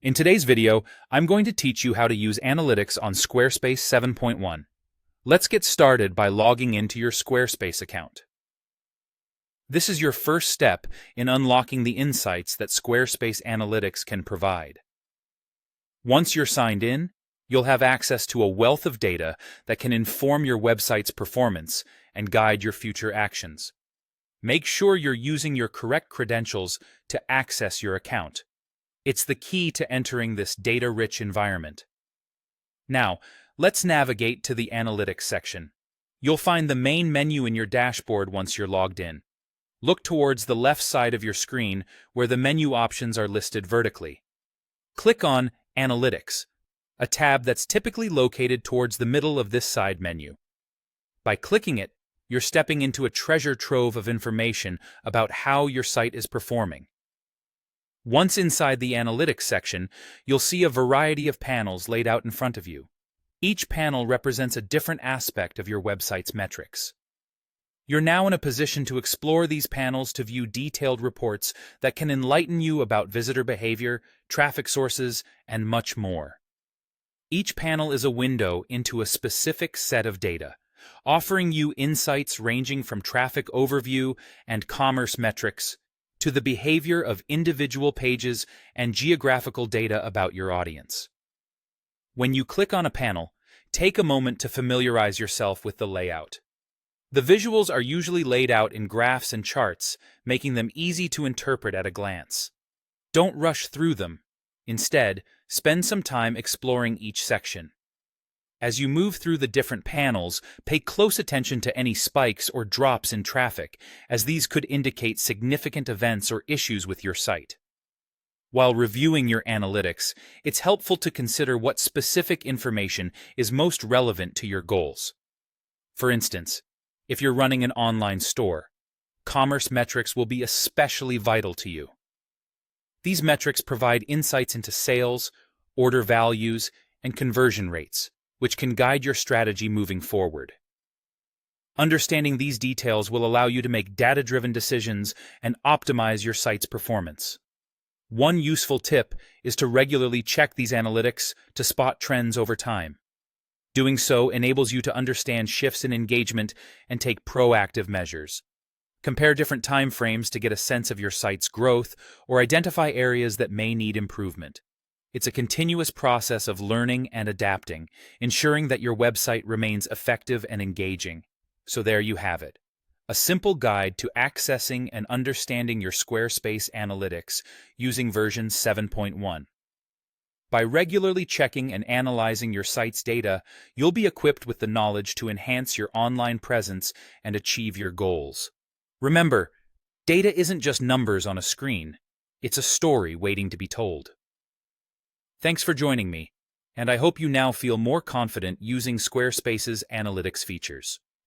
In today's video, I'm going to teach you how to use analytics on Squarespace 7.1. Let's get started by logging into your Squarespace account. This is your first step in unlocking the insights that Squarespace Analytics can provide. Once you're signed in, you'll have access to a wealth of data that can inform your website's performance and guide your future actions. Make sure you're using your correct credentials to access your account. It's the key to entering this data-rich environment. Now, let's navigate to the Analytics section. You'll find the main menu in your dashboard once you're logged in. Look towards the left side of your screen where the menu options are listed vertically. Click on Analytics, a tab that's typically located towards the middle of this side menu. By clicking it, you're stepping into a treasure trove of information about how your site is performing. Once inside the Analytics section, you'll see a variety of panels laid out in front of you. Each panel represents a different aspect of your website's metrics. You're now in a position to explore these panels to view detailed reports that can enlighten you about visitor behavior, traffic sources, and much more. Each panel is a window into a specific set of data, offering you insights ranging from traffic overview and commerce metrics to the behavior of individual pages and geographical data about your audience. When you click on a panel, take a moment to familiarize yourself with the layout. The visuals are usually laid out in graphs and charts, making them easy to interpret at a glance. Don't rush through them. Instead, spend some time exploring each section. As you move through the different panels, pay close attention to any spikes or drops in traffic, as these could indicate significant events or issues with your site. While reviewing your analytics, it's helpful to consider what specific information is most relevant to your goals. For instance, if you're running an online store, commerce metrics will be especially vital to you. These metrics provide insights into sales, order values, and conversion rates, which can guide your strategy moving forward. Understanding these details will allow you to make data-driven decisions and optimize your site's performance. One useful tip is to regularly check these analytics to spot trends over time. Doing so enables you to understand shifts in engagement and take proactive measures. Compare different time frames to get a sense of your site's growth or identify areas that may need improvement. It's a continuous process of learning and adapting, ensuring that your website remains effective and engaging. So there you have it, a simple guide to accessing and understanding your Squarespace analytics using version 7.1. By regularly checking and analyzing your site's data, you'll be equipped with the knowledge to enhance your online presence and achieve your goals. Remember, data isn't just numbers on a screen. It's a story waiting to be told. Thanks for joining me, and I hope you now feel more confident using Squarespace's analytics features.